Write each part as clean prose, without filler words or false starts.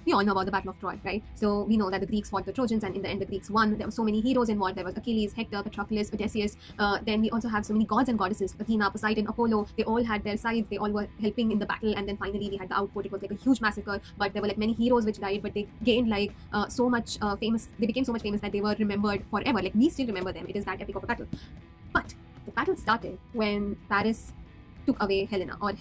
we all know about the Battle of Troy, right? So we know that the Greeks fought the Trojans, and in the end, the Greeks won. There were so many heroes involved. There was Achilles, Hector, Patroclus, Odysseus. Then we also have so many gods and goddesses: Athena, Poseidon, Apollo. They all had their sides. They all were helping in the battle. And then finally, we had the output. It was like a huge massacre. But there were like many heroes which died. But they gained like so much famous. They became so much famous that they were remembered forever. Like we still remember them. It is that epic of a battle. But the battle started when Paris took away Helena, or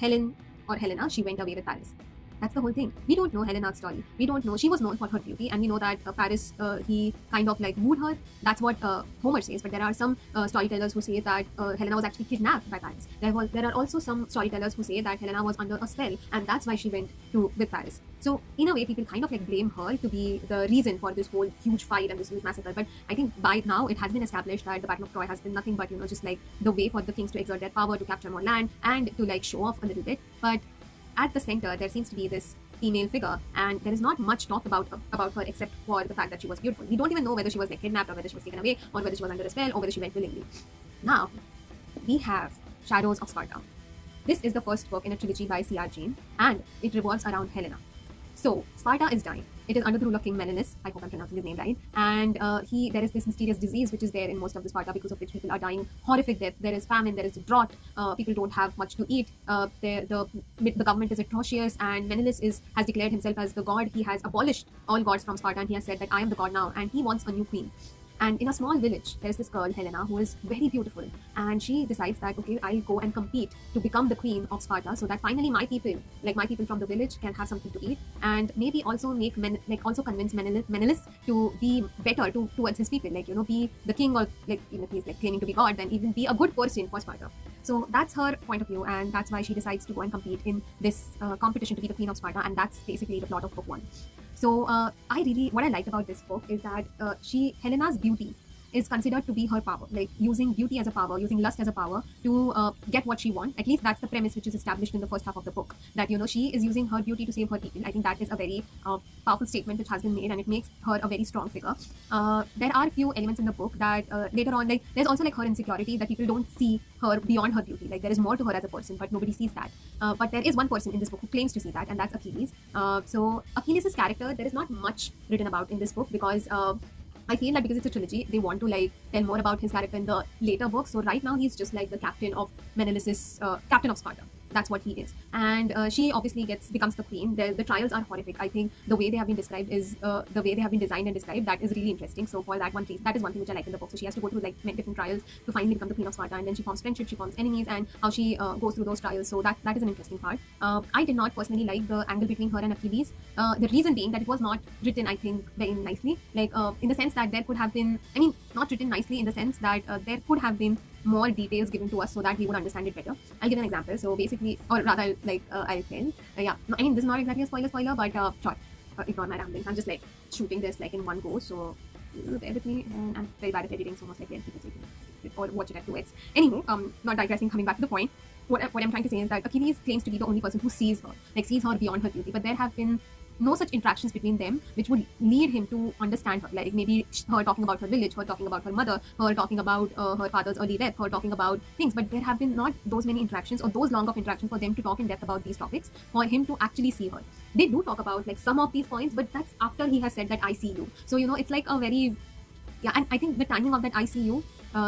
Helena. She went away with Paris. That's the whole thing. We don't know Helena's story. We don't know. She was known for her beauty, and we know that Paris, he kind of like wooed her. That's what Homer says. But there are some storytellers who say that Helena was actually kidnapped by Paris. There are also some storytellers who say that Helena was under a spell, and that's why she went with Paris. So in a way, people kind of like blame her to be the reason for this whole huge fight and this huge massacre. But I think by now it has been established that the Battle of Troy has been nothing but just like the way for the kings to exert their power, to capture more land, and to like show off a little bit. But at the center, there seems to be this female figure, and there is not much talk about her except for the fact that she was beautiful. We don't even know whether she was like kidnapped, or whether she was taken away, or whether she was under a spell, or whether she went willingly. Now, we have Shadows of Sparta. This is the first book in a trilogy by C.R. Jain, and it revolves around Helena. So Sparta is dying. It is under the rule of King Menelaus. I hope I'm pronouncing his name right. And there is this mysterious disease which is there in most of the Sparta, because of which people are dying horrific death. There is famine. There is drought. People don't have much to eat. The government is atrocious, and Menelaus has declared himself as the god. He has abolished all gods from Sparta, and he has said that I am the god now, and he wants a new queen. And in a small village, there's this girl, Helena, who is very beautiful. And she decides that, okay, I'll go and compete to become the queen of Sparta, so that finally my people from the village, can have something to eat. And maybe also also convince Menelaus to be better towards his people. Be the king, or he's claiming to be God, then even be a good person for Sparta. So that's her point of view, and that's why she decides to go and compete in this competition to be the queen of Sparta. And that's basically the plot of book 1. So what I liked about this book is that Helena's beauty is considered to be her power, like using beauty as a power, using lust as a power to get what she wants. At least that's the premise which is established in the first half of the book, that she is using her beauty to save her people. I think that is a very powerful statement which has been made, and it makes her a very strong figure. There are a few elements in the book that later on, there's also her insecurity, that people don't see her beyond her beauty. There is more to her as a person, but nobody sees that. But there is one person in this book who claims to see that, and that's Achilles. So Achilles' character, there is not much written about in this book, because I feel that because it's a trilogy, they want to tell more about his character in the later books. So right now he's just the captain of Menelaus' captain of Sparta. That's what he is. And she obviously becomes the queen. The trials are horrific. I think the way they have been described is the way they have been designed and described, that is really interesting. So for that that is one thing which I like in the book. So she has to go through many different trials to finally become the queen of Sparta, and then she forms friendship, she forms enemies, and how she goes through those trials. So that is an interesting part. I did not personally like the angle between her and Achilles. The reason being that it was not written, I think, very nicely. In the sense that there could have been, not written nicely in the sense that there could have been more details given to us so that we would understand it better. I'll give an example. So basically, or rather, I'll tell. Yeah, this is not exactly a spoiler, but sure. Ignore my ramblings. I'm just shooting this in one go. So bear with me. And I'm very bad at editing, so most likely I'll keep it taking or watch it at 2x. Anyway, not digressing. Coming back to the point. What I'm trying to say is that Achilles claims to be the only person who sees her, sees her beyond her beauty. But there have been no such interactions between them which would lead him to understand her. Maybe her talking about her village, her talking about her mother, her talking about her father's early death, her talking about things. But there have been not those many interactions, or those long of interactions for them to talk in depth about these topics, for him to actually see her. They do talk about some of these points, but that's after he has said that I see you. So it's a very, and I think the timing of that I see you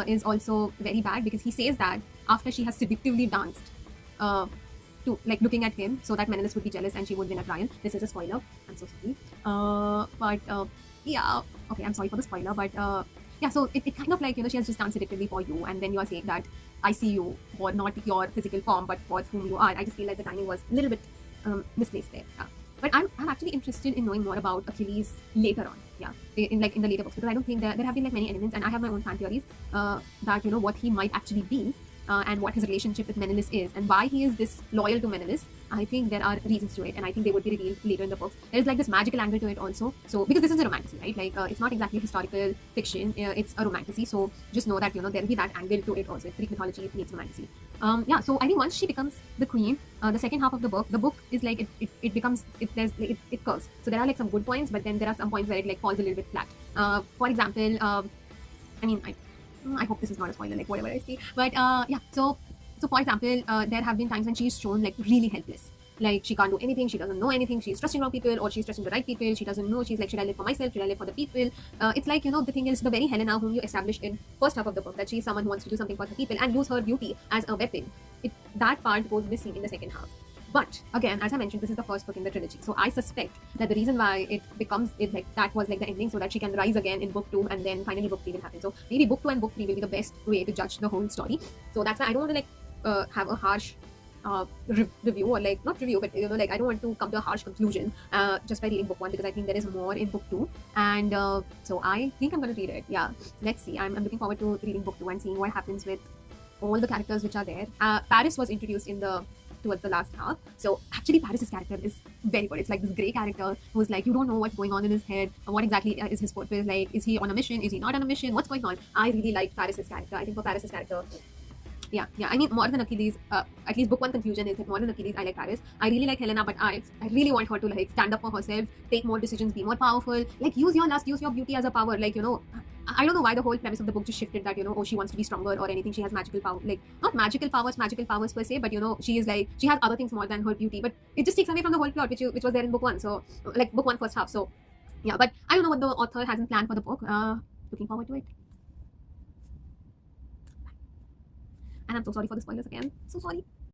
is also very bad, because he says that after she has seductively danced to looking at him, so that Menelaus would be jealous and she would win a trial. This is a spoiler. I'm so sorry. Yeah. Okay, I'm sorry for the spoiler, but yeah. So it kind of she has just danced seductively for you, and then you are saying that I see you for not your physical form, but for whom you are. I just feel like the timing was a little bit misplaced there. Yeah. But I'm actually interested in knowing more about Achilles later on. Yeah, in the later books, because I don't think there have been many elements, and I have my own fan theories that what he might actually be. And what his relationship with Menelaus is, and why he is this loyal to Menelaus. I think there are reasons to it, and I think they would be revealed later in the books. There is this magical angle to it also. So because this is a romantasy, right? It's not exactly historical fiction. It's a romantasy. So just know that there will be that angle to it also. It's Greek mythology. It needs romantasy. Yeah. So I think once she becomes the queen, the second half of the book is it becomes it curves. So there are some good points, but then there are some points where it falls a little bit flat. For example, I hope this is not a spoiler, whatever I say. But yeah, so for example, there have been times when she's shown really helpless. Like she can't do anything, she doesn't know anything, she's trusting wrong people or she's trusting the right people, she doesn't know, she's like, should I live for myself, should I live for the people? It's like, the thing is, the very Helena whom you established in first half of the book, that she's someone who wants to do something for the people and use her beauty as a weapon, that part goes missing in the second half. But again, as I mentioned, this is the first book in the trilogy, so I suspect that the reason why it becomes it like that was like the ending, so that she can rise again in book 2 and then finally book 3 will happen. So maybe book 2 and book 3 will be the best way to judge the whole story. So that's why I don't want to have a harsh review, or like not review, but like I don't want to come to a harsh conclusion just by reading book 1, because I think there is more in book 2, and so I think I'm going to read it. Yeah, let's see. I'm looking forward to reading book 2 and seeing what happens with all the characters which are there. Paris was introduced towards the last half. So actually Paris's character is very good. It's like this grey character who's like, you don't know what's going on in his head, what exactly is his purpose, like is he on a mission, is he not on a mission, what's going on. I really like Paris's character. I think for Paris's character, yeah, I mean, more than Achilles, at least book 1 conclusion is that more than Achilles, I like Paris. I really like Helena, but I really want her to like stand up for herself, take more decisions, be more powerful, like use your lust, use your beauty as a power. Like, I don't know why the whole premise of the book just shifted that, oh, she wants to be stronger or anything. She has magical power, like not magical powers per se, but she is like, she has other things more than her beauty, but it just takes away from the whole plot, which was there in book 1. So like book 1 first half. So yeah, but I don't know what the author hasn't planned for the book. Looking forward to it. And I'm so sorry for the spoilers again. So sorry.